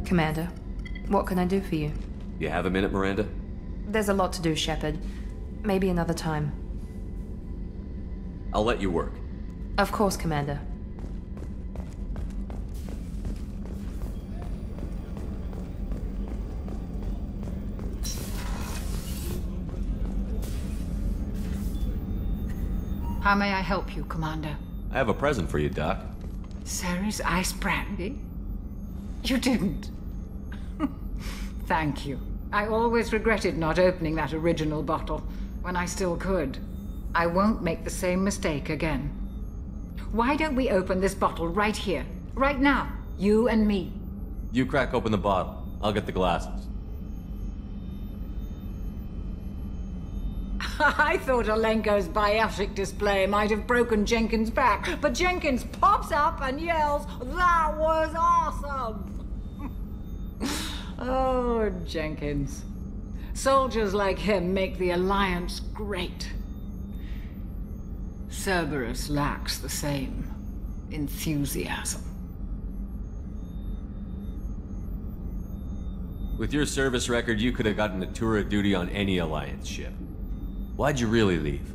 Commander, what can I do for you? You have a minute, Miranda? There's a lot to do, Shepard. Maybe another time. I'll let you work. Of course, Commander. How may I help you, Commander? I have a present for you, Doc. Ceres ice brandy? You didn't. Thank you. I always regretted not opening that original bottle when I still could. I won't make the same mistake again. Why don't we open this bottle right here, right now, you and me? You crack open the bottle. I'll get the glasses. I thought Alenko's biotic display might have broken Jenkins' back, but Jenkins pops up and yells, "That was awesome!" Oh, Jenkins. Soldiers like him make the Alliance great. Cerberus lacks the same enthusiasm. With your service record, you could have gotten a tour of duty on any Alliance ship. Why'd you really leave?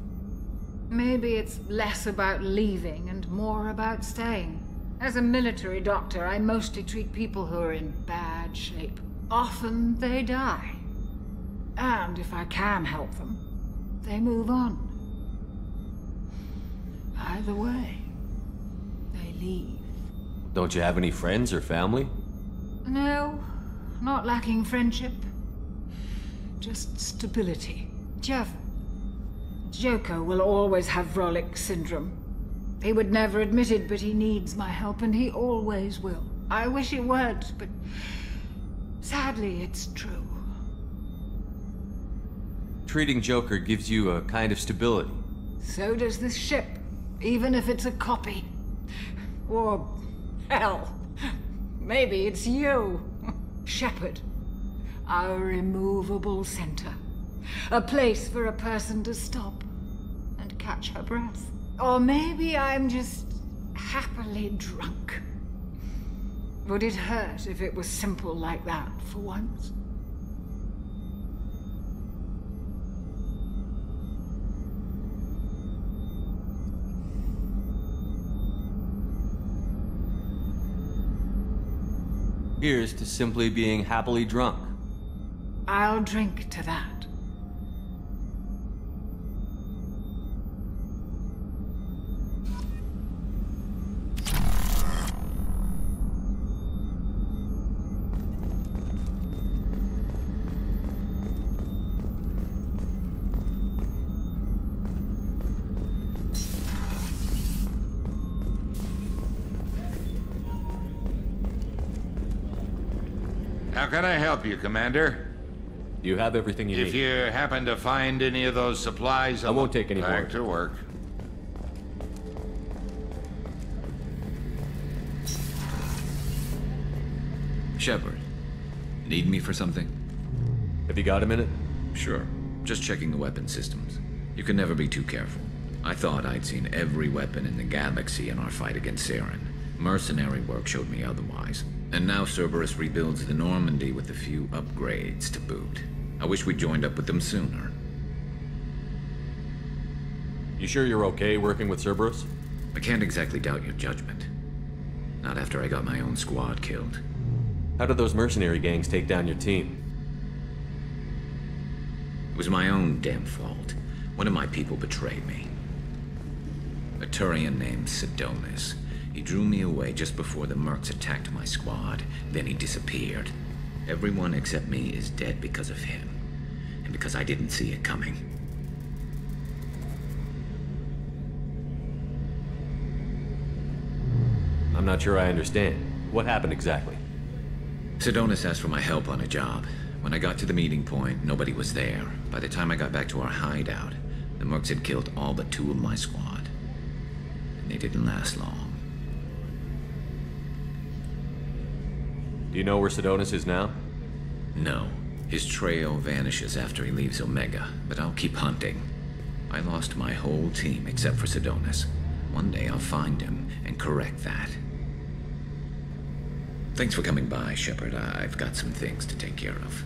Maybe it's less about leaving and more about staying. As a military doctor, I mostly treat people who are in bad shape. Often they die. And if I can help them, they move on. Either way, they leave. Don't you have any friends or family? No, not lacking friendship. Just stability. Jeff, Joker will always have Vrolic syndrome. He would never admit it, but he needs my help, and he always will. I wish it weren't, but sadly, it's true. Treating Joker gives you a kind of stability. So does this ship, even if it's a copy. Or, hell, maybe it's you, Shepard. Our immovable center. A place for a person to stop and catch her breath. Or maybe I'm just happily drunk. Would it hurt if it was simple like that for once? Here's to simply being happily drunk. I'll drink to that. How can I help you, Commander? You have everything you need. If you happen to find any of those supplies, I won't take any more. Back to work. Shepard, need me for something? Have you got a minute? Sure. Just checking the weapon systems. You can never be too careful. I thought I'd seen every weapon in the galaxy in our fight against Saren. Mercenary work showed me otherwise. And now Cerberus rebuilds the Normandy with a few upgrades to boot. I wish we'd joined up with them sooner. You sure you're okay working with Cerberus? I can't exactly doubt your judgment. Not after I got my own squad killed. How did those mercenary gangs take down your team? It was my own damn fault. One of my people betrayed me. A Turian named Sidonis. He drew me away just before the Mercs attacked my squad. Then he disappeared. Everyone except me is dead because of him. And because I didn't see it coming. I'm not sure I understand. What happened exactly? Sidonis asked for my help on a job. When I got to the meeting point, nobody was there. By the time I got back to our hideout, the Mercs had killed all but 2 of my squad. And they didn't last long. Do you know where Sidonis is now? No. His trail vanishes after he leaves Omega, but I'll keep hunting. I lost my whole team except for Sidonis. One day I'll find him and correct that. Thanks for coming by, Shepard. I've got some things to take care of.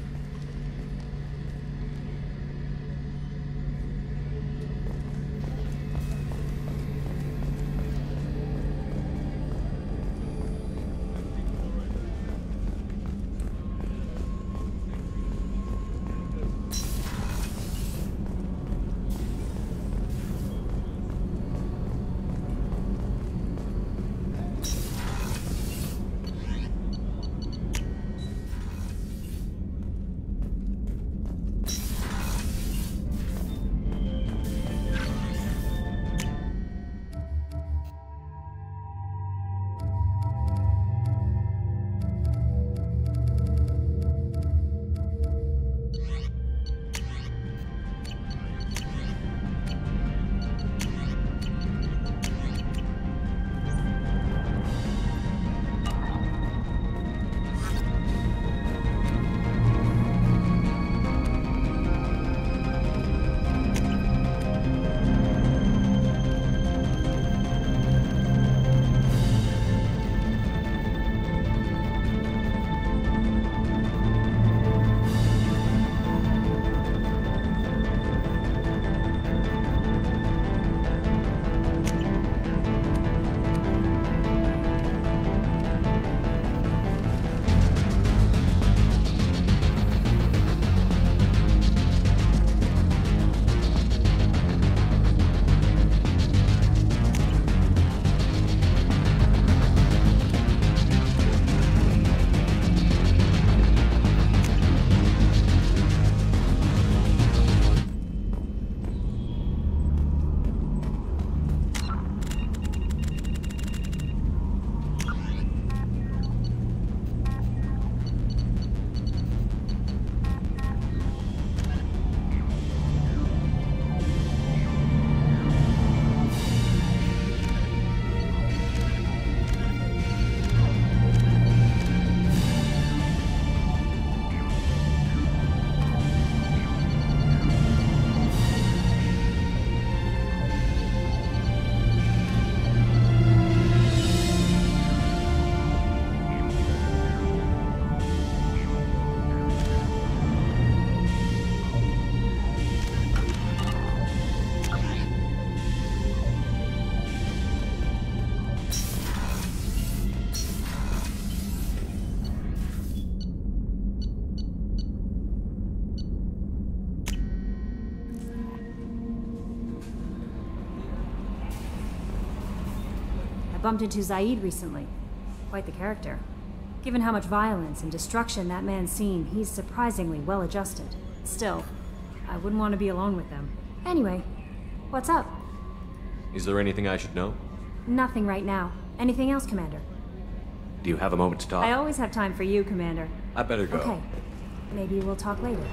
Bumped into Zaid recently. Quite the character. Given how much violence and destruction that man's seen, he's surprisingly well adjusted. Still, I wouldn't want to be alone with them. Anyway, what's up? Is there anything I should know? Nothing right now. Anything else, Commander? Do you have a moment to talk? I always have time for you, Commander. I better go. Okay. Maybe we'll talk later.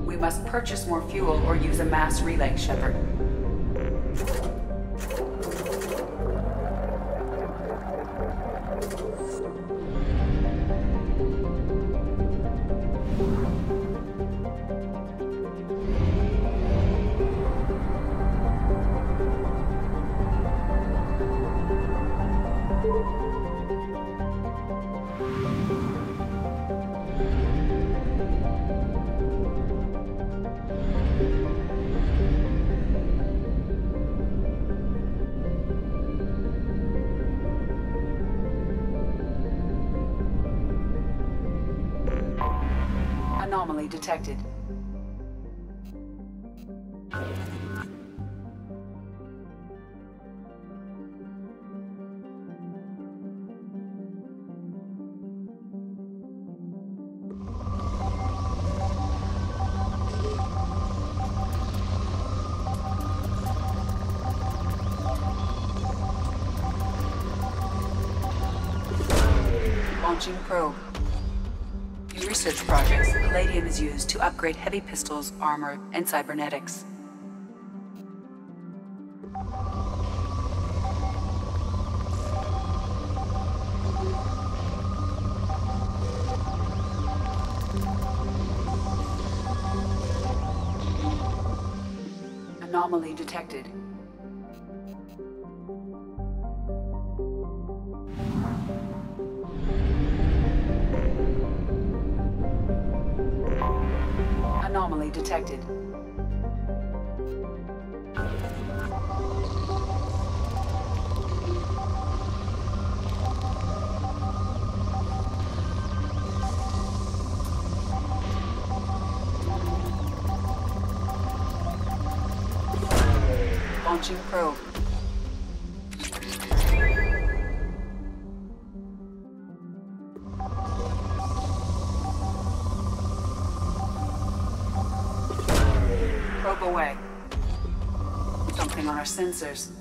We must purchase more fuel or use a mass relay, Shepard. Anomaly detected. Launching probe. In research projects, palladium is used to upgrade heavy pistols, armor, and cybernetics. Anomaly detected. Anomaly detected. Launching probe. Probe away. Something on our sensors.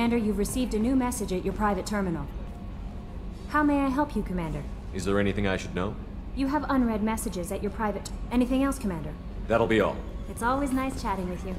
Commander, you've received a new message at your private terminal. How may I help you, Commander? Is there anything I should know? You have unread messages at your private... Anything else, Commander? That'll be all. It's always nice chatting with you.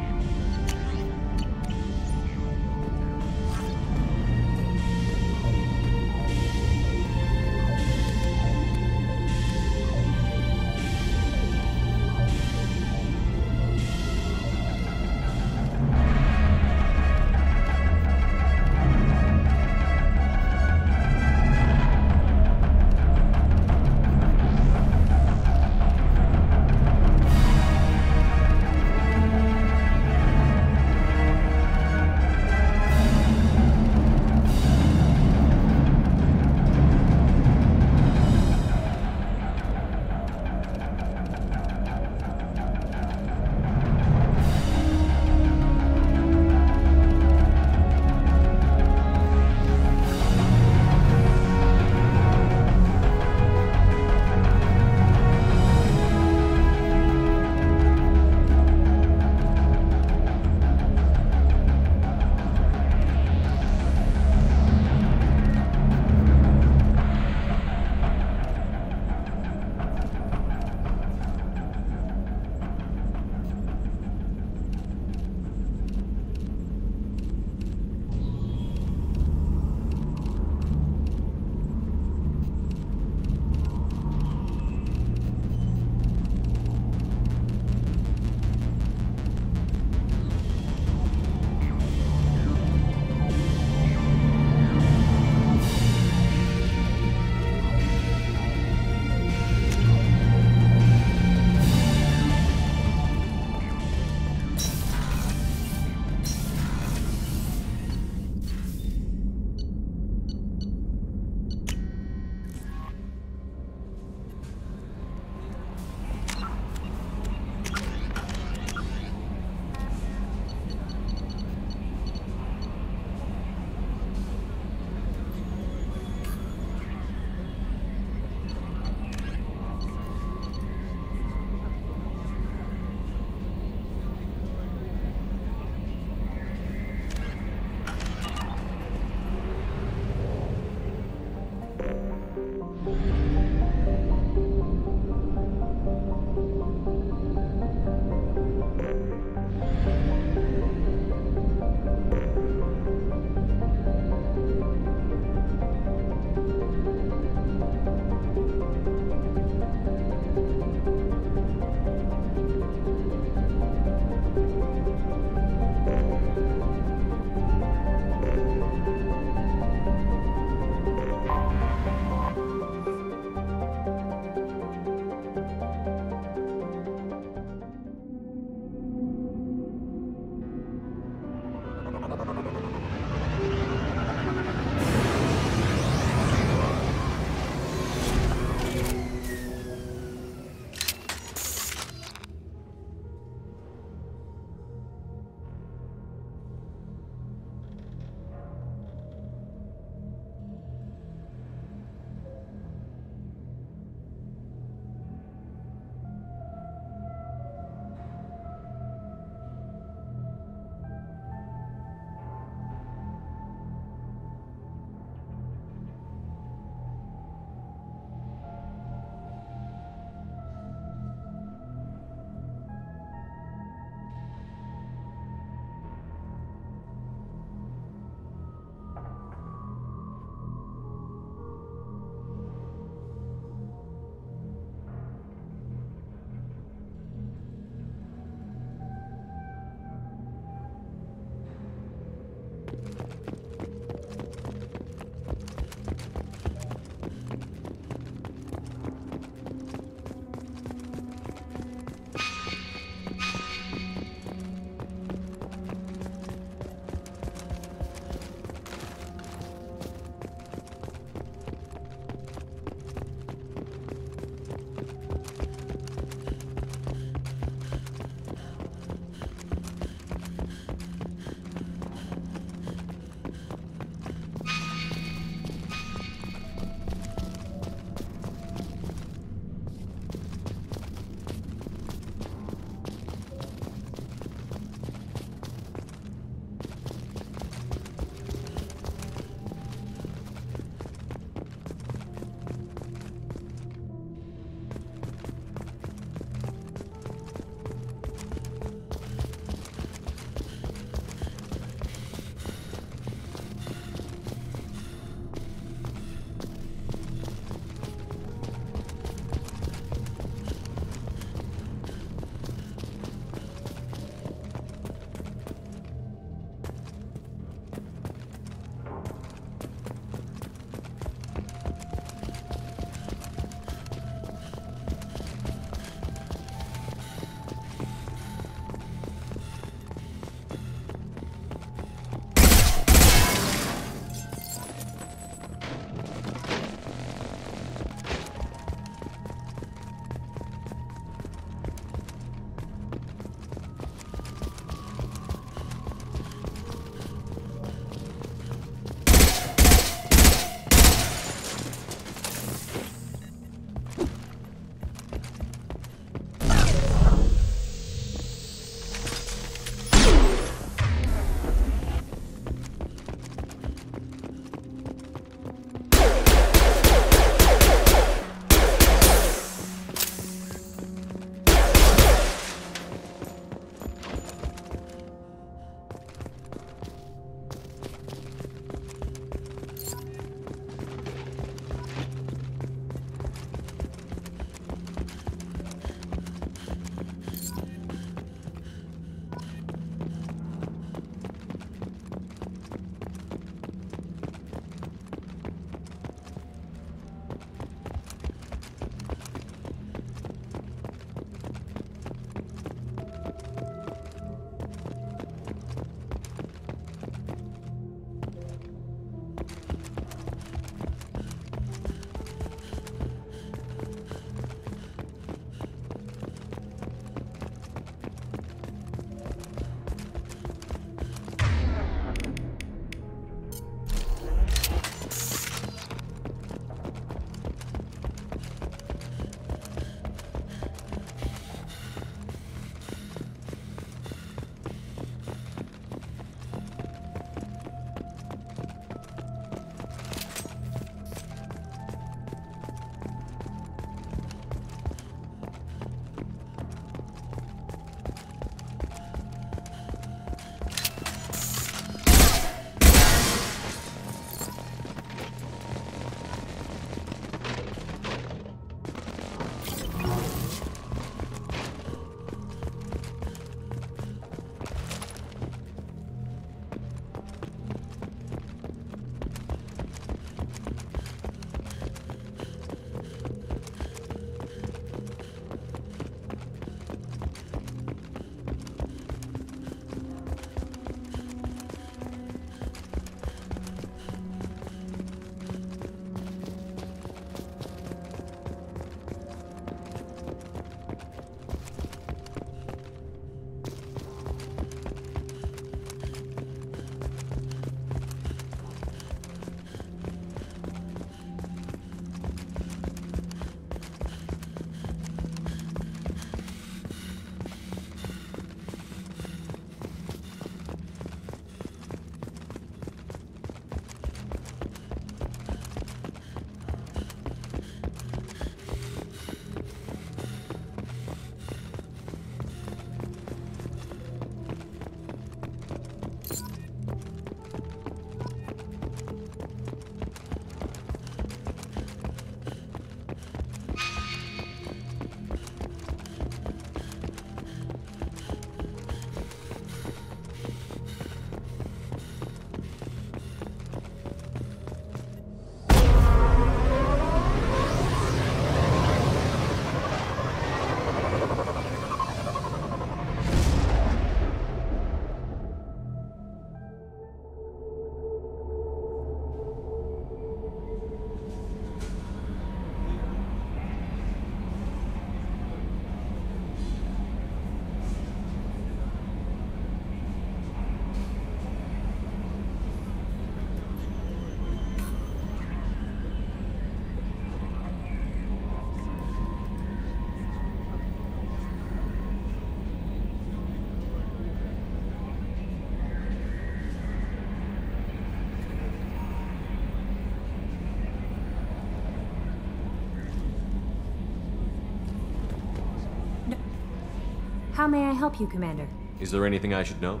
How may I help you, Commander? Is there anything I should know?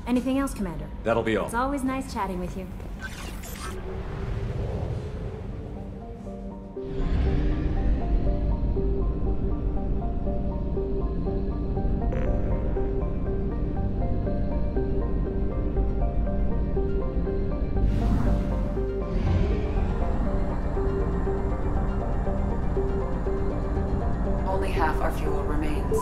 Anything else, Commander? That'll be all. It's always nice chatting with you. Only half our fuel remains.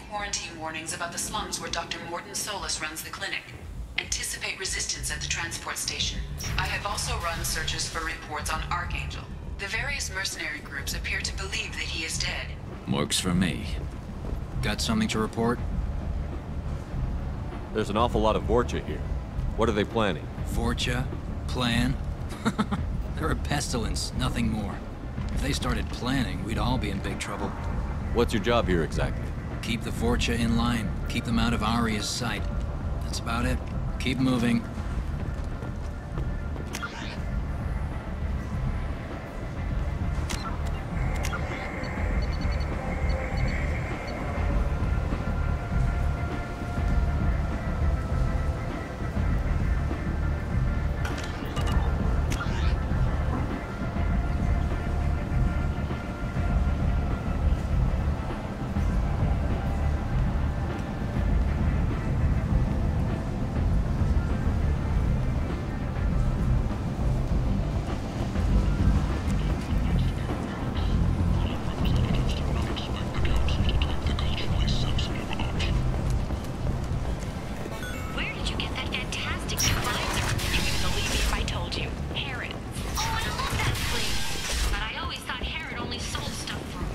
Quarantine warnings about the slums where Dr. Morton Solus runs the clinic. Anticipate resistance at the transport station. I have also run searches for reports on Archangel. The various mercenary groups appear to believe that he is dead. Works for me. Got something to report? There's an awful lot of Vorcha here. What are they planning? Vorcha? Plan? They're a pestilence, nothing more. If they started planning, we'd all be in big trouble. What's your job here exactly? Keep the Vorcha in line. Keep them out of Aria's sight. That's about it. Keep moving.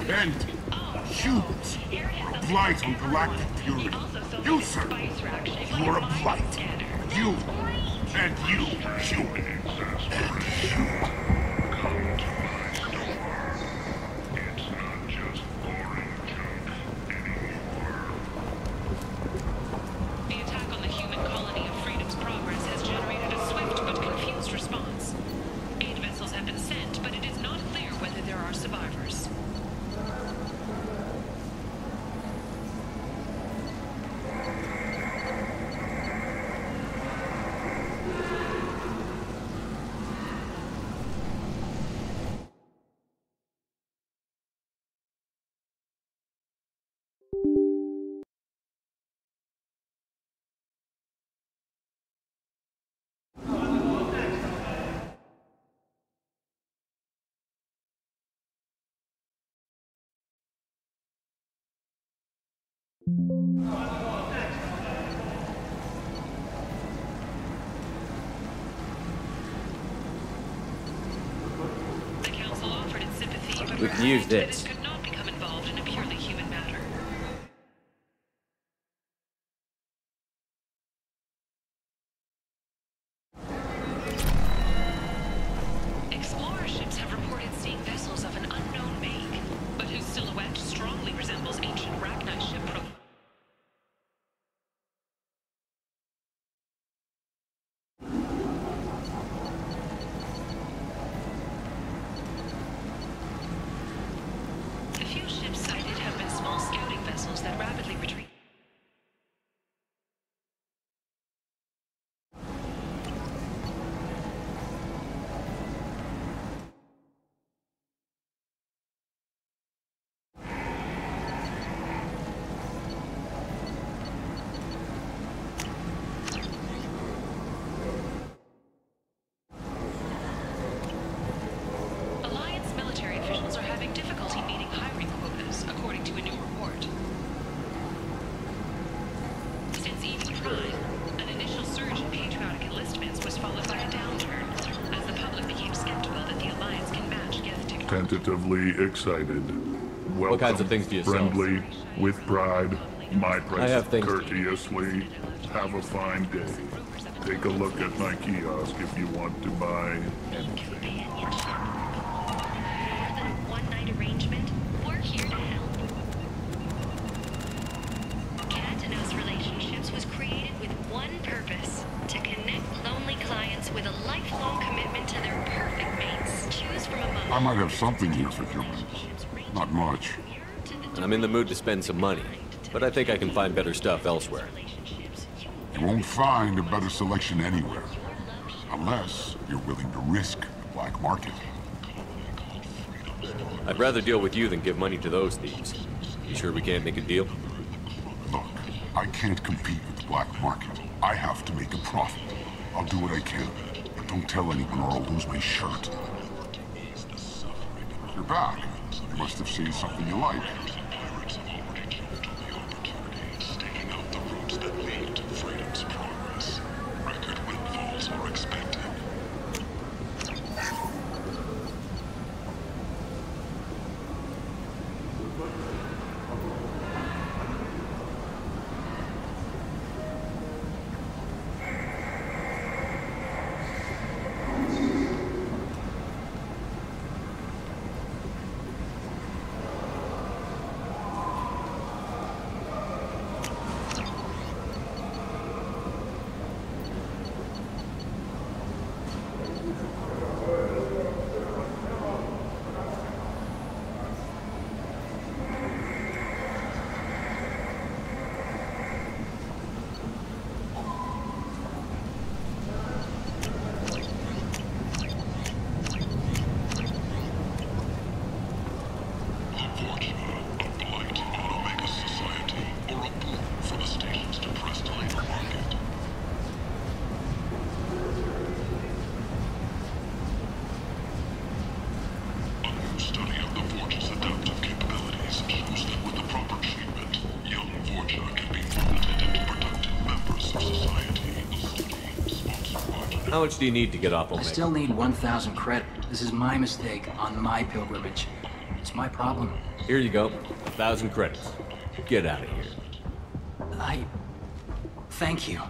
And humans, a blight on galactic purity. You, sir, you are a blight. You, and you, human. And you. The attack on the human colony of Freedom's Progress has generated a swift but confused response. Aid vessels have been sent, but it is not clear whether there are survivors. The Council offered its sympathy, but We can use this. it could not become involved in a purely human matter. Explorer ships have reported seeing vessels of an unknown make, but whose silhouette strongly resembles ancient Rachni ship profiles. Tentatively excited. Welcome, kinds of things do you sell? friendly, with pride, my price have things- courteously. Have a fine day. Take a look at my kiosk if you want to buy anything. More than a one-night arrangement, we're here to help. Cat and Us Relationships was created with one purpose: to connect lonely clients with a lifelong commitment to their perfect mates. Choose from among I might have something here for humans. Not much. I'm in the mood to spend some money, but I think I can find better stuff elsewhere. You won't find a better selection anywhere. Unless you're willing to risk the black market. I'd rather deal with you than give money to those thieves. You sure we can't make a deal? Look, I can't compete with the black market. I have to make a profit. I'll do what I can, but don't tell anyone or I'll lose my shirt. You're back. You must have seen something you like. How much do you need to get off I Omega? still need 1,000 credit. This is my mistake on my pilgrimage. It's my problem. Here you go. 1,000 credits. Get out of here. Thank you.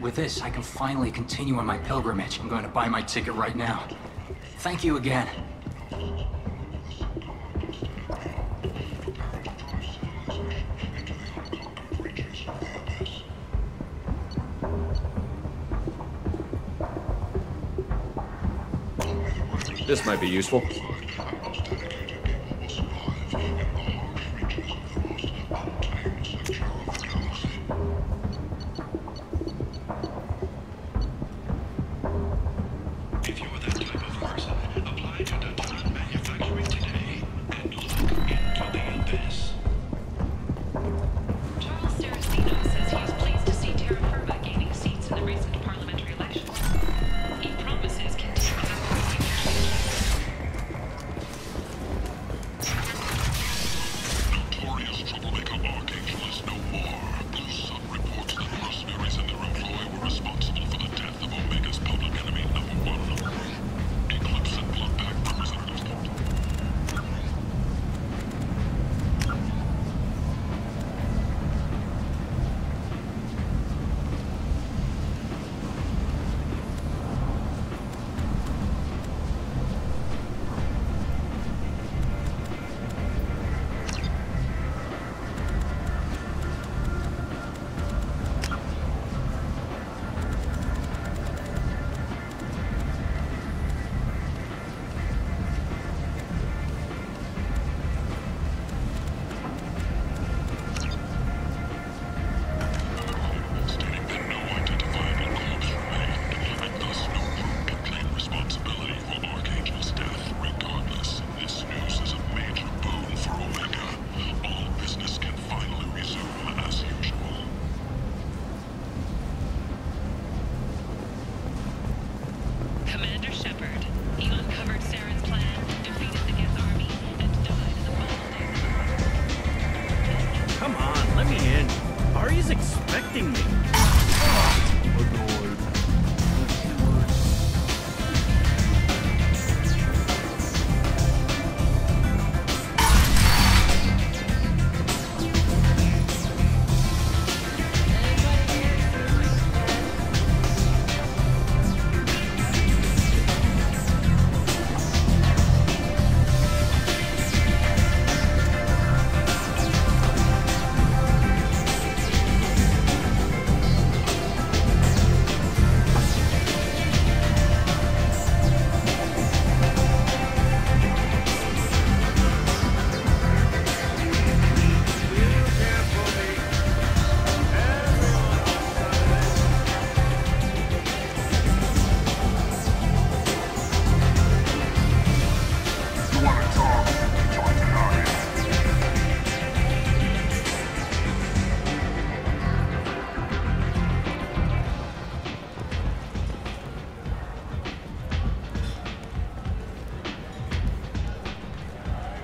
With this, I can finally continue on my pilgrimage. I'm going to buy my ticket right now. Thank you again. This might be useful. If you're that type of person, apply to Datan Manufacturing today and look into the abyss. Charles Saraceno says he is pleased to see Terra Firma gaining seats in the recent parliamentary elections. He promises continued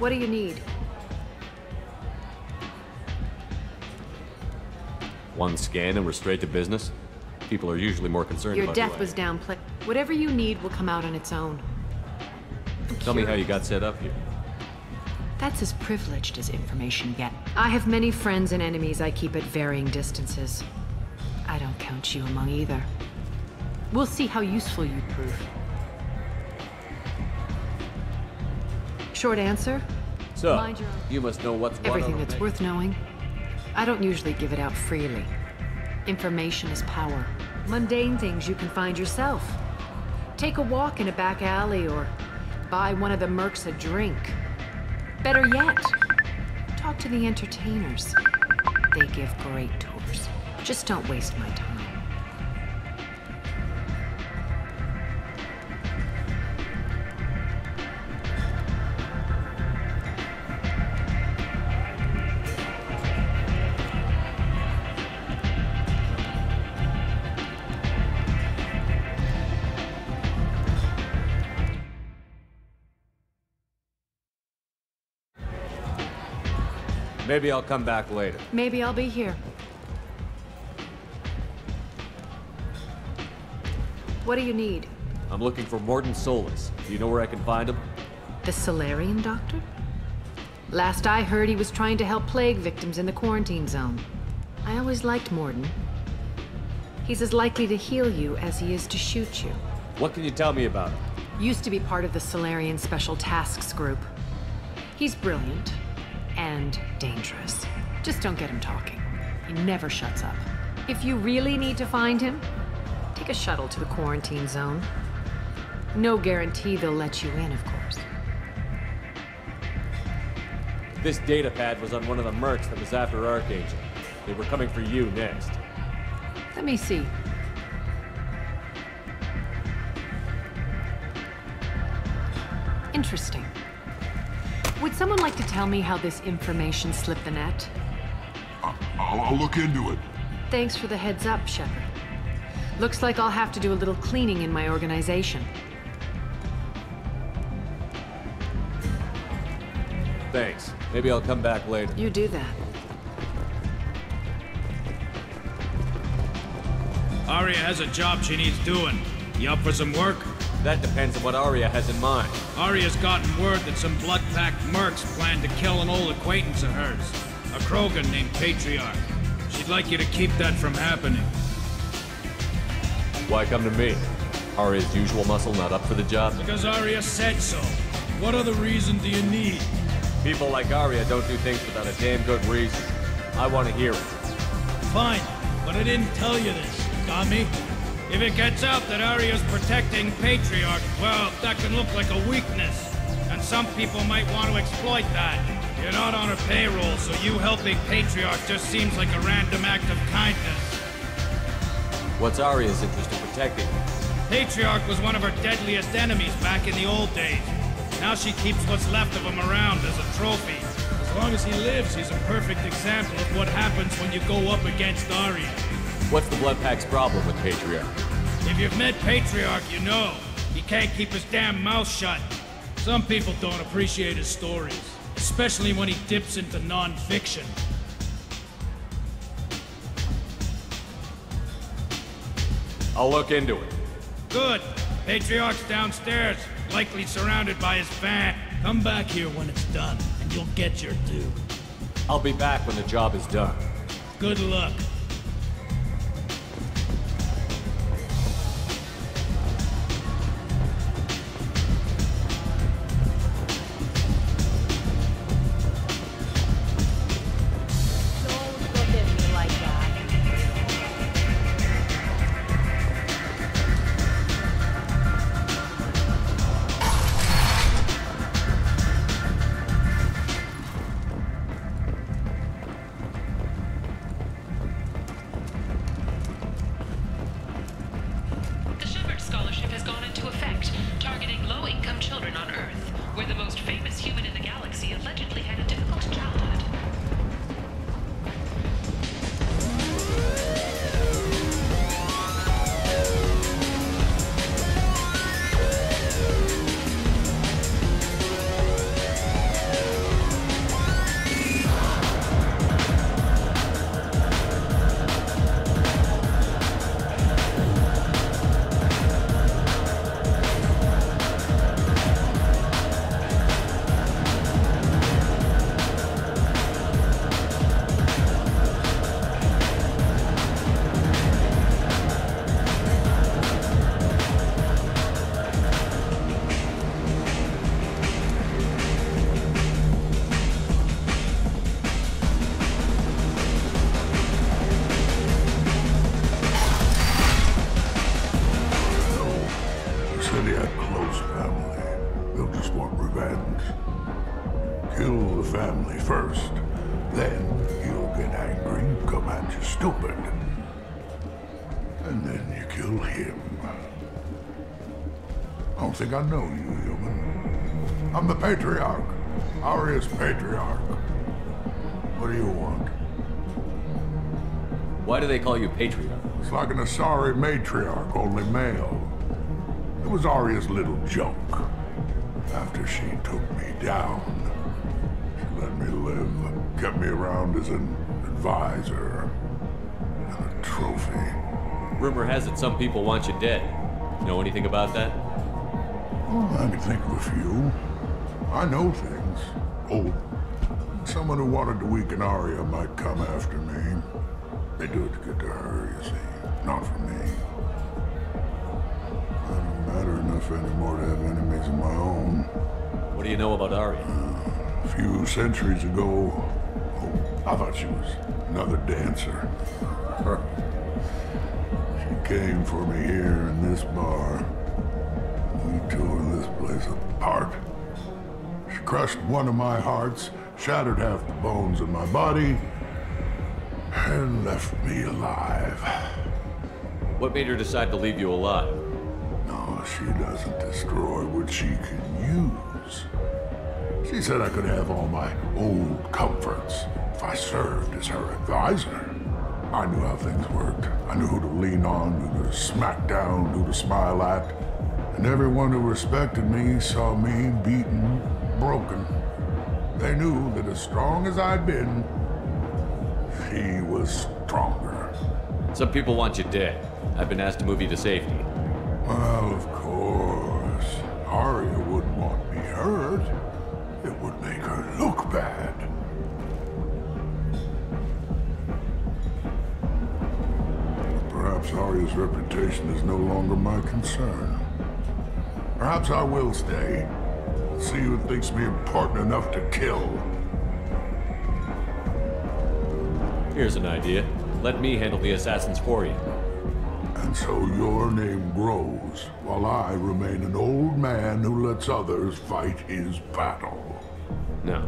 What do you need? One scan and we're straight to business? People are usually more concerned Your about death who I was downplayed. Whatever you need will come out on its own. Tell me how you got set up here. That's as privileged as information gets. I have many friends and enemies I keep at varying distances. I don't count you among either. We'll see how useful you prove. Short answer? So, Mind your own. you must know what's what Everything on that's me. worth knowing. I don't usually give it out freely. Information is power. Mundane things you can find yourself. Take a walk in a back alley or buy one of the mercs a drink. Better yet, talk to the entertainers. They give great tours. Just don't waste my time. Maybe I'll come back later. Maybe I'll be here. What do you need? I'm looking for Morton Solus. Do you know where I can find him? The Solarian doctor? Last I heard, he was trying to help plague victims in the quarantine zone. I always liked Morton. He's as likely to heal you as he is to shoot you. What can you tell me about him? Used to be part of the Solarian Special Tasks Group. He's brilliant. And dangerous. Just don't get him talking. He never shuts up. If you really need to find him, take a shuttle to the quarantine zone. No guarantee they'll let you in, of course. This data pad was on one of the mercs that was after Archangel. They were coming for you next. Let me see. Interesting. Would someone like to tell me how this information slipped the net? I'll look into it. Thanks for the heads up, Shepard. Looks like I'll have to do a little cleaning in my organization. Thanks. Maybe I'll come back later. You do that. Aria has a job she needs doing. You up for some work? That depends on what Aria has in mind. Aria's gotten word that some blood-packed mercs plan to kill an old acquaintance of hers. A Krogan named Patriarch. She'd like you to keep that from happening. Why come to me? Aria's usual muscle not up for the job? Because Aria said so. What other reason do you need? People like Aria don't do things without a damn good reason. I want to hear it. Fine, but I didn't tell you this. Got me? If it gets out that Aria's protecting Patriarch, well, that can look like a weakness. And some people might want to exploit that. You're not on her payroll, so you helping Patriarch just seems like a random act of kindness. What's Aria's interest in protecting? Patriarch was one of her deadliest enemies back in the old days. Now she keeps what's left of him around as a trophy. As long as he lives, he's a perfect example of what happens when you go up against Aria. What's the Blood Pack's problem with Patriarch? If you've met Patriarch, you know. He can't keep his damn mouth shut. Some people don't appreciate his stories, especially when he dips into non-fiction. I'll look into it. Good. Patriarch's downstairs, likely surrounded by his van. Come back here when it's done, and you'll get your due. I'll be back when the job is done. Good luck. first. Then he'll get angry, come at you stupid. And then you kill him. I don't think I know you, human. I'm the Patriarch. Aria's Patriarch. What do you want? Why do they call you Patriarch? It's like an Asari matriarch, only male. It was Aria's little joke. After she took me down, she let me live, kept me around as an advisor and a trophy. Rumor has it some people want you dead. Know anything about that? Well, I can think of a few. I know things. Oh, someone who wanted to weaken Aria might come after me. They do it to get to her, you see, not for me. I don't matter enough anymore to have enemies of my own. What do you know about Aria? A few centuries ago, I thought she was another dancer. She came for me here in this bar. We tore this place apart. She crushed one of my hearts, shattered half the bones in my body, and left me alive. What made her decide to leave you alive? No, she doesn't destroy what she can use. She said I could have all my old comforts if I served as her advisor. I knew how things worked. I knew who to lean on, who to smack down, who to smile at. And everyone who respected me saw me beaten, broken. They knew that as strong as I'd been, she was stronger. Some people want you dead. I've been asked to move you to safety. Well, of course. Aria wouldn't want me hurt. It would make her look bad. Perhaps Aria's reputation is no longer my concern. Perhaps I will stay. See who thinks me important enough to kill. Here's an idea. Let me handle the assassins for you. And so your name grows, while I remain an old man who lets others fight his battle. No.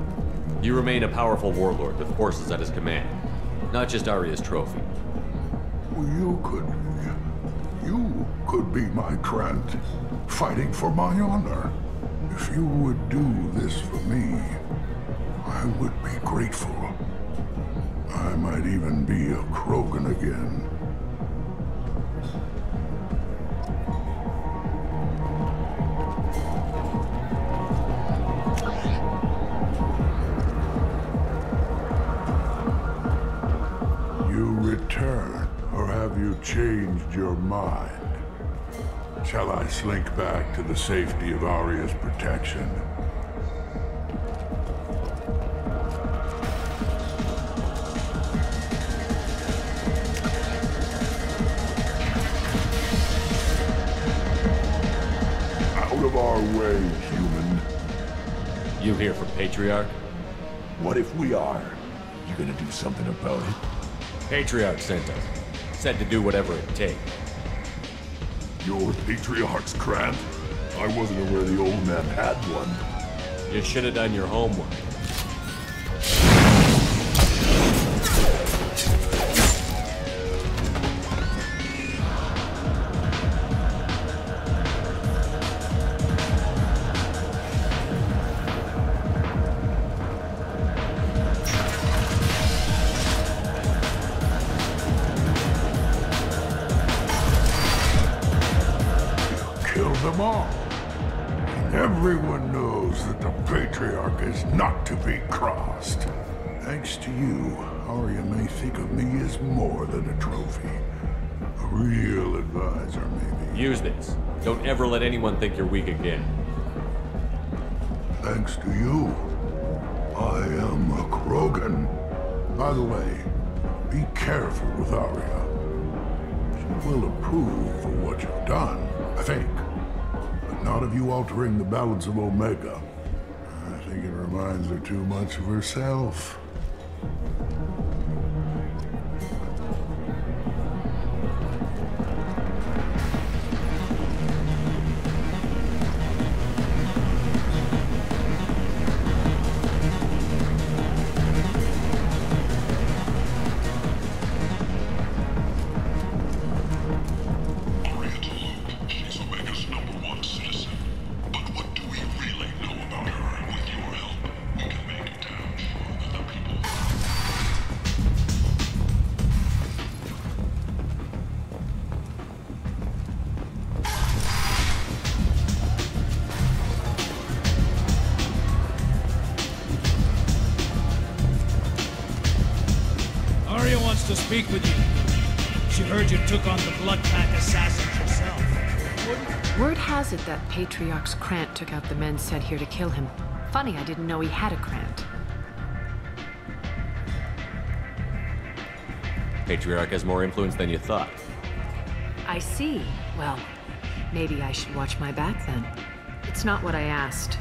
You remain a powerful warlord with forces at his command. Not just Aria's trophy. Well, you could be my Trent, fighting for my honor. If you would do this for me, I would be grateful. I might even be a Krogan again. You return, or have you changed your mind? Shall I slink back to the safety of Aria's protection? Out of our way, human. You here for Patriarch? What if we are? You gonna do something about it? Patriarch sent us. Said to do whatever it takes. Your Patriarch's Grant? I wasn't aware the old man had one. You should have done your homework. Them all. And everyone knows that the Patriarch is not to be crossed. Thanks to you, Aria may think of me as more than a trophy. A real advisor, maybe. Use this. Don't ever let anyone think you're weak again. Thanks to you, I am a Krogan. By the way, be careful with Aria. She will approve for what you've done, I think. Not of you altering the balance of Omega. I think it reminds her too much of herself. wants to speak with you. She heard you took on the Blood Pack assassins yourself. Word has it that Patriarch's Krant took out the men sent here to kill him. Funny, I didn't know he had a Krant. Patriarch has more influence than you thought. I see. Well, maybe I should watch my back then. It's not what I asked,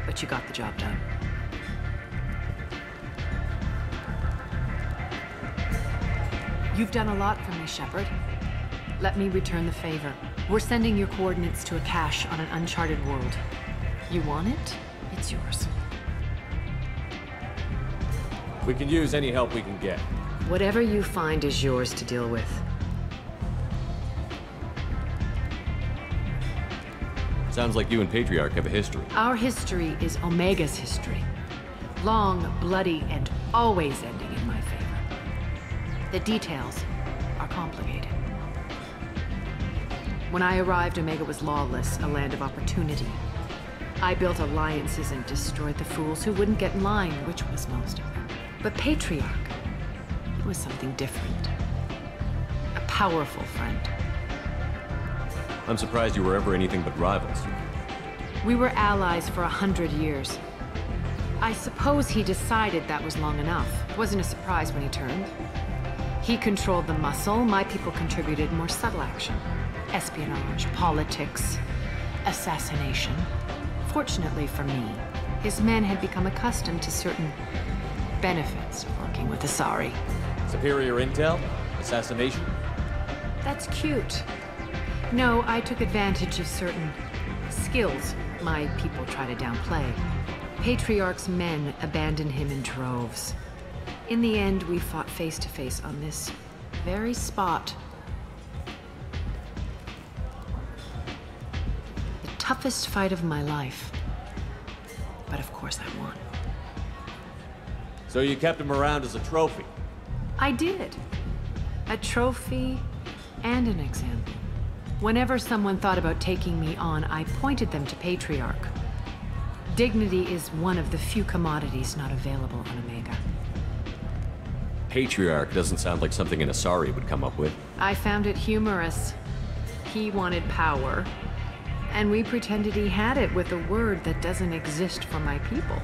but you got the job done. You've done a lot for me, Shepard. Let me return the favor. We're sending your coordinates to a cache on an uncharted world. You want it? It's yours. We can use any help we can get. Whatever you find is yours to deal with. Sounds like you and Patriarch have a history. Our history is Omega's history. Long, bloody, and always ending in my favor. The details are complicated. When I arrived, Omega was lawless, a land of opportunity. I built alliances and destroyed the fools who wouldn't get in line, which was most of them. But Patriarch, it was something different. A powerful friend. I'm surprised you were ever anything but rivals. We were allies for 100 years. I suppose he decided that was long enough. It wasn't a surprise when he turned. He controlled the muscle, my people contributed more subtle action. Espionage, politics, assassination. Fortunately for me, his men had become accustomed to certain benefits of working with Asari. Superior intel? Assassination? That's cute. No, I took advantage of certain skills my people try to downplay. Patriarch's men abandoned him in droves. In the end, we fought face to face on this very spot. The toughest fight of my life. But of course I won. So you kept him around as a trophy? I did. A trophy and an example. Whenever someone thought about taking me on, I pointed them to Patriarch. Dignity is one of the few commodities not available on Omega. Patriarch doesn't sound like something an Asari would come up with. I found it humorous. He wanted power, and we pretended he had it with a word that doesn't exist for my people.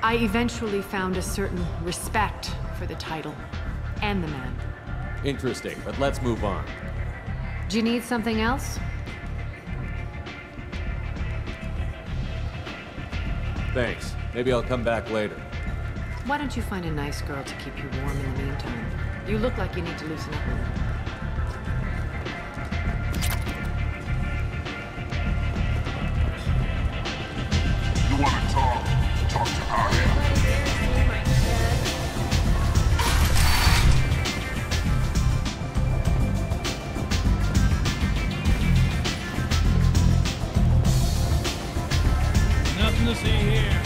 I eventually found a certain respect for the title and the man. Interesting, but let's move on. Do you need something else? Thanks. Maybe I'll come back later. Why don't you find a nice girl to keep you warm in the meantime? You look like you need to loosen up a little. You wanna talk? Talk to Arya. Nothing to see here.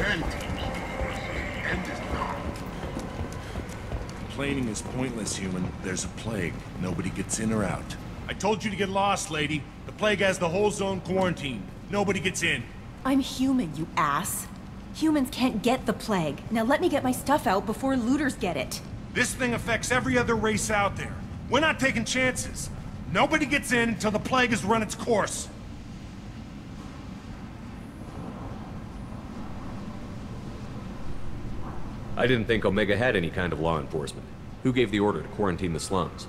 and and is not. Complaining is pointless, human. There's a plague. Nobody gets in or out. I told you to get lost, lady. The plague has the whole zone quarantined. Nobody gets in. I'm human, you ass. Humans can't get the plague. Now let me get my stuff out before looters get it. This thing affects every other race out there. We're not taking chances. Nobody gets in until the plague has run its course. I didn't think Omega had any kind of law enforcement. Who gave the order to quarantine the slums?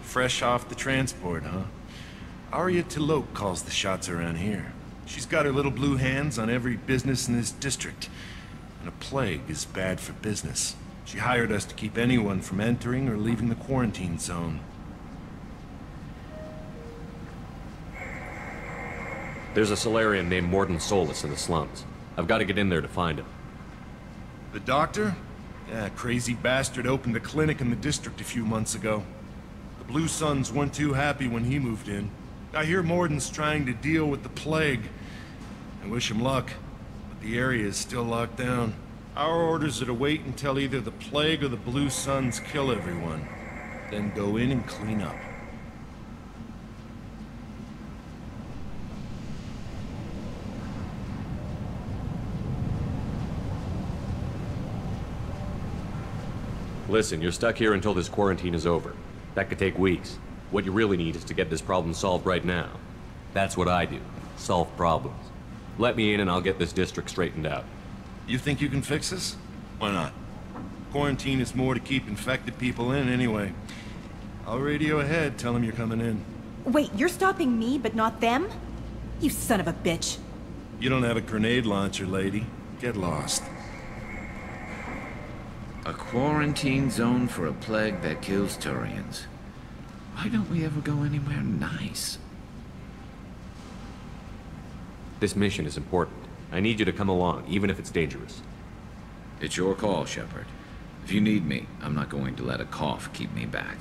Fresh off the transport, huh? Arya Tilok calls the shots around here. She's got her little blue hands on every business in this district. And a plague is bad for business. She hired us to keep anyone from entering or leaving the quarantine zone. There's a Solarian named Morden Solus in the slums. I've got to get in there to find him. The doctor? Yeah, crazy bastard opened a clinic in the district a few months ago. The Blue Suns weren't too happy when he moved in. I hear Morden's trying to deal with the plague. I wish him luck, but the area is still locked down. Our orders are to wait until either the plague or the Blue Suns kill everyone, then go in and clean up. Listen, you're stuck here until this quarantine is over. That could take weeks. What you really need is to get this problem solved right now. That's what I do. Solve problems. Let me in and I'll get this district straightened out. You think you can fix this? Why not? Quarantine is more to keep infected people in anyway. I'll radio ahead, tell them you're coming in. Wait, you're stopping me, but not them? You son of a bitch. You don't have a grenade launcher, lady. Get lost. A quarantine zone for a plague that kills Turians. Why don't we ever go anywhere nice? This mission is important. I need you to come along, even if it's dangerous. It's your call, Shepard. If you need me, I'm not going to let a cough keep me back.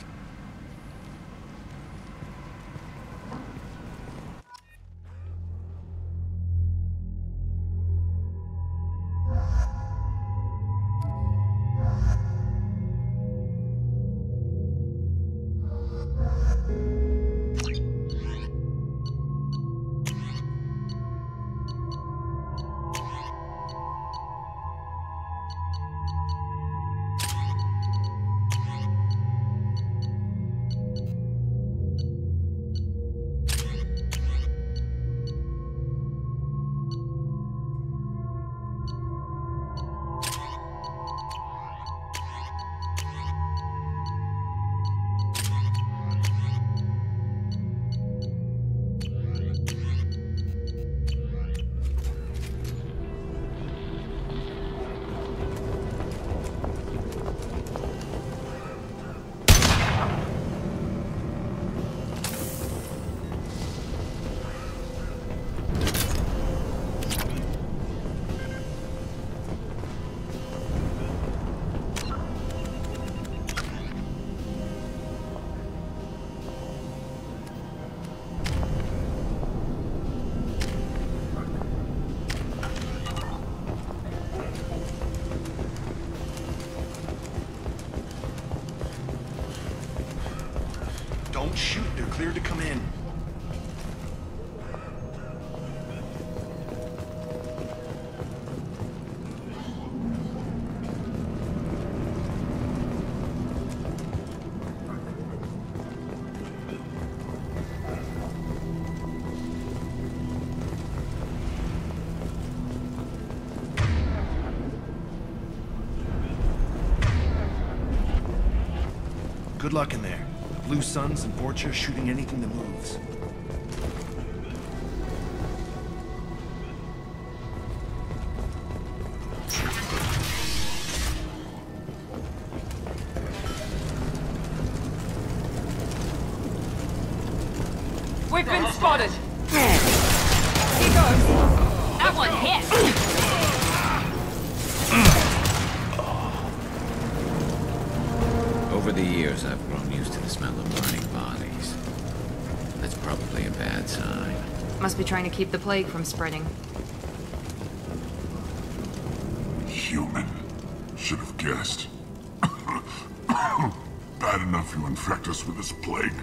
Don't shoot, they're cleared to come in. Good luck in there. Blue Suns and Vorcha shooting anything that moves. We've been spotted! Here goes! That one hit! Over the years, I've grown used to the smell of burning bodies. That's probably a bad sign. Must be trying to keep the plague from spreading. human. Should have guessed. Bad enough you infect us with this plague.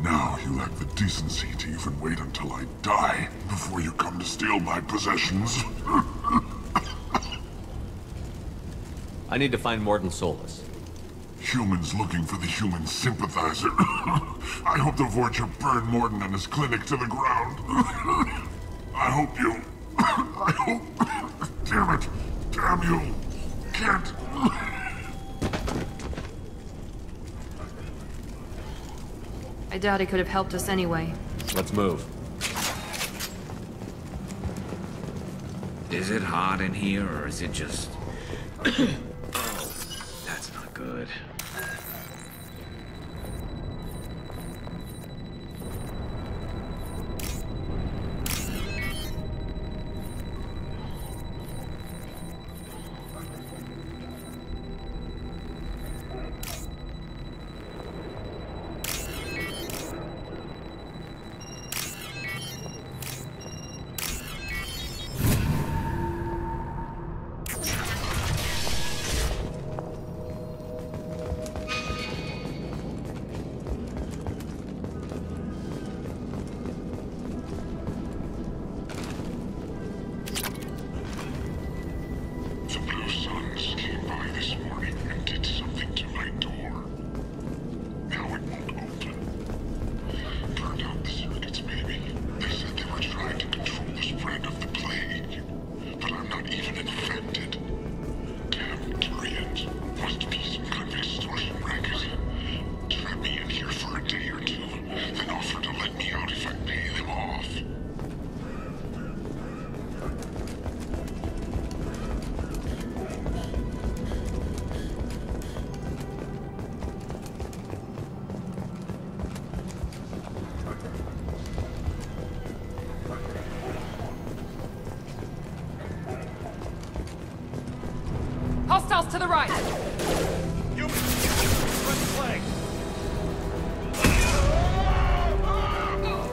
Now you lack the decency to even wait until I die before you come to steal my possessions. I need to find Morton Solus. Humans looking for the human sympathizer. I hope the Vorcha burn Morton and his clinic to the ground. I hope you... I hope... Damn it! Damn you! Can't... I doubt he could have helped us anyway. Let's move. Is it hot in here, or is it just... Oh, that's not good. Hostiles to the right!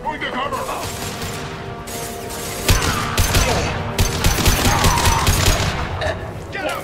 Going to cover! Get him!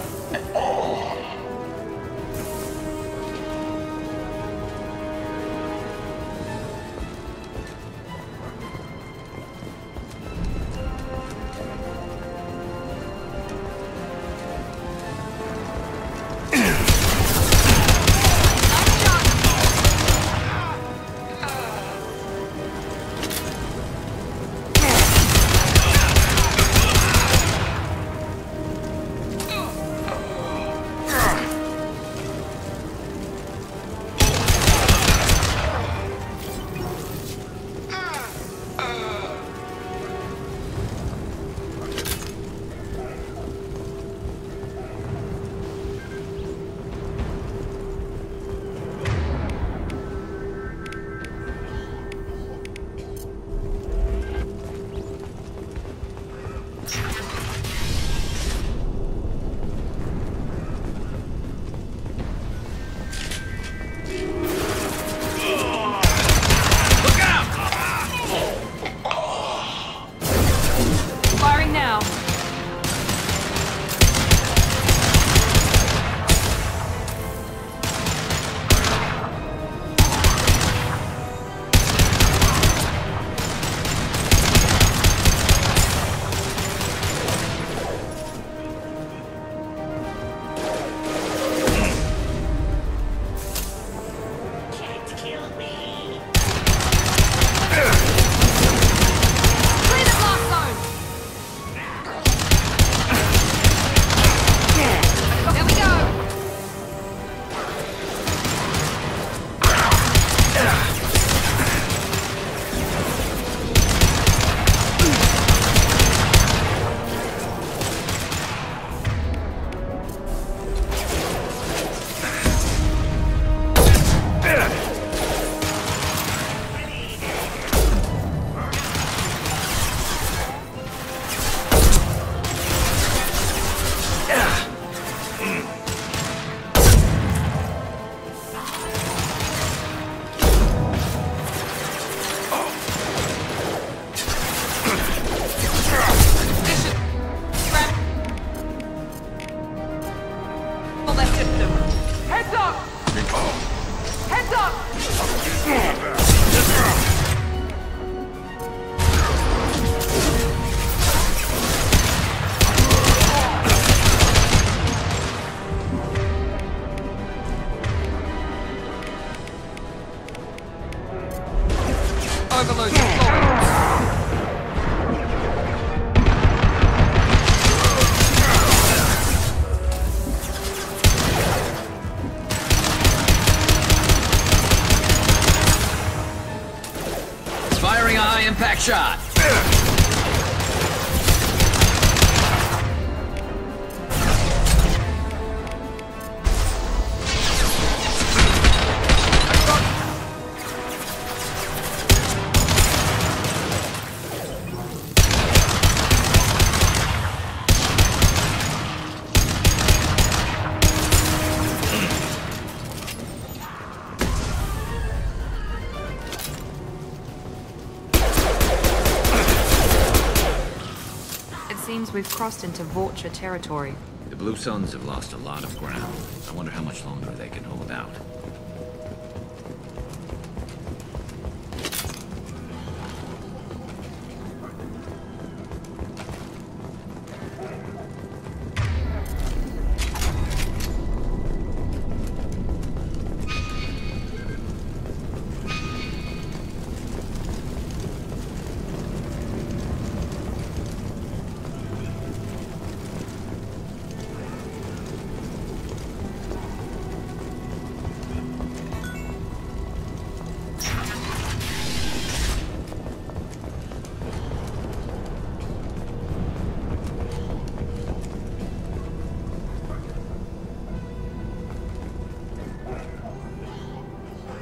shot! Seems we've crossed into Vulture territory. The Blue Suns have lost a lot of ground. I wonder how much longer they can hold out.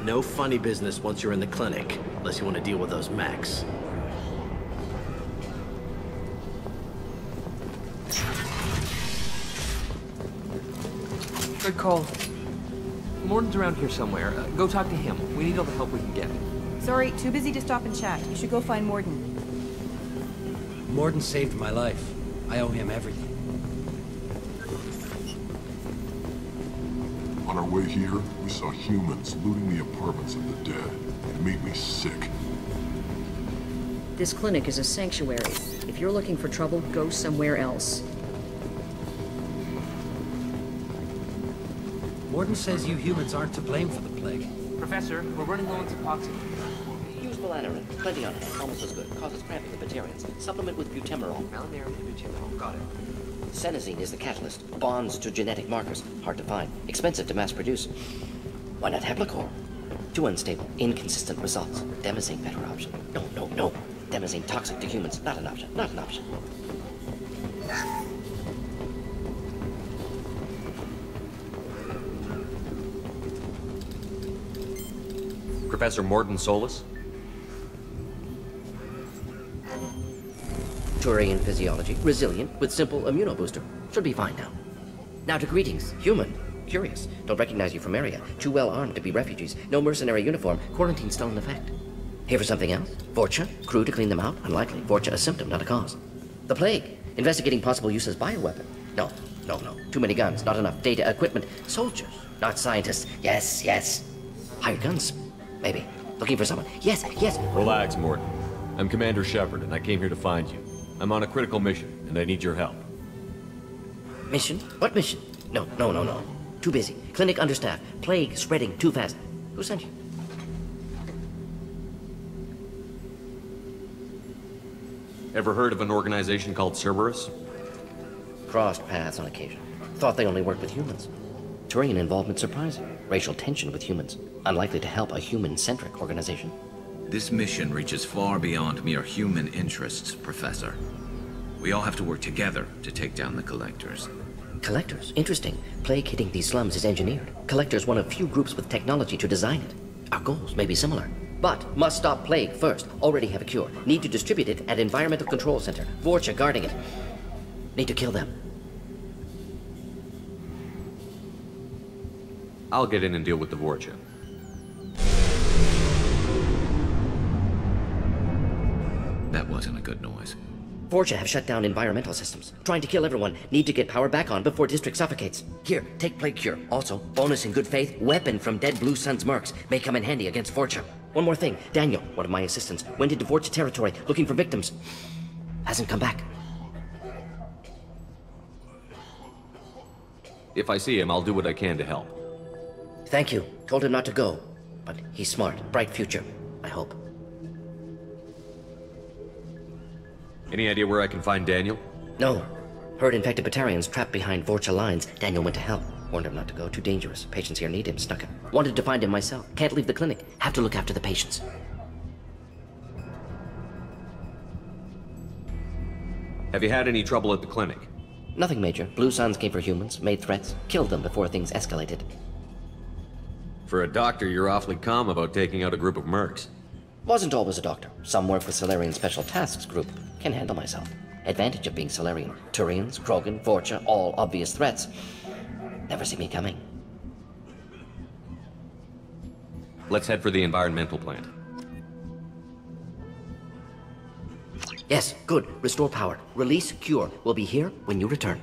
No funny business once you're in the clinic, unless you want to deal with those mechs. Good call. Morton's around here somewhere. Go talk to him. We need all the help we can get. Sorry, too busy to stop and chat. You should go find Morden. Morden saved my life. I owe him everything. On our way here, we saw humans looting the apartments of the dead. It made me sick. This clinic is a sanctuary. If you're looking for trouble, go somewhere else. Morden says you humans aren't to blame for the plague. Professor, we're running low on epoxy. Use Valanarin. Plenty on hand. Almost as good. Causes cramping in Batarians. Supplement with butemerol. Valanarin and butemerol. Got it. Senesine is the catalyst. Bonds to genetic markers. Hard to find. Expensive to mass produce. Why not Heplicor? Too unstable. Inconsistent results. Demazine better option. No. Demazine toxic to humans. Not an option. Not an option. Professor Morden Solus? Turian physiology. Resilient with simple immunobooster. Should be fine now. Now to greetings. Human. Curious. Don't recognize you from area. Too well armed to be refugees. No mercenary uniform. Quarantine still in effect. Here for something else? Vorcha? Crew to clean them out? Unlikely. Vorcha a symptom, not a cause. The plague. Investigating possible use as bioweapon. No. Too many guns. Not enough data, equipment. Soldiers. Not scientists. Yes. Hired guns. Maybe. Looking for someone. Yes. Relax, Morden. I'm Commander Shepard, and I came here to find you. I'm on a critical mission, and I need your help. Mission? What mission? No. Too busy. Clinic understaffed. Plague spreading too fast. Who sent you? Ever heard of an organization called Cerberus? Crossed paths on occasion. Thought they only worked with humans. Turian involvement surprising. Racial tension with humans. Unlikely to help a human-centric organization. This mission reaches far beyond mere human interests, Professor. We all have to work together to take down the Collectors. Collectors? Interesting. Plague hitting these slums is engineered. Collectors one of few groups with technology to design it. Our goals may be similar. But must stop plague first. Already have a cure. Need to distribute it at Environmental Control Center. Vorcha guarding it. Need to kill them. I'll get in and deal with the Vorcha. That wasn't a good noise. Vorcha have shut down environmental systems. Trying to kill everyone. Need to get power back on before district suffocates. Here, take plague cure. Also, bonus in good faith, weapon from dead Blue Sun's mercs. May come in handy against Vorcha. One more thing. Daniel, one of my assistants, went into Vorcha territory looking for victims. Hasn't come back. If I see him, I'll do what I can to help. Thank you. Told him not to go. But he's smart. Bright future. I hope. Any idea where I can find Daniel? No. Heard infected Batarians trapped behind Vorcha lines. Daniel went to help. Warned him not to go. Too dangerous. Patients here need him. Snuck him. Wanted to find him myself. Can't leave the clinic. Have to look after the patients. Have you had any trouble at the clinic? Nothing major. Blue Suns came for humans, made threats, killed them before things escalated. For a doctor, you're awfully calm about taking out a group of mercs. Wasn't always a doctor. Some work with Solarian Special Tasks Group. Can handle myself. Advantage of being Solarian. Turians, Krogan, Vorcha, all obvious threats. Never see me coming. Let's head for the environmental plant. Yes, good. Restore power. Release Cure. We'll be here when you return.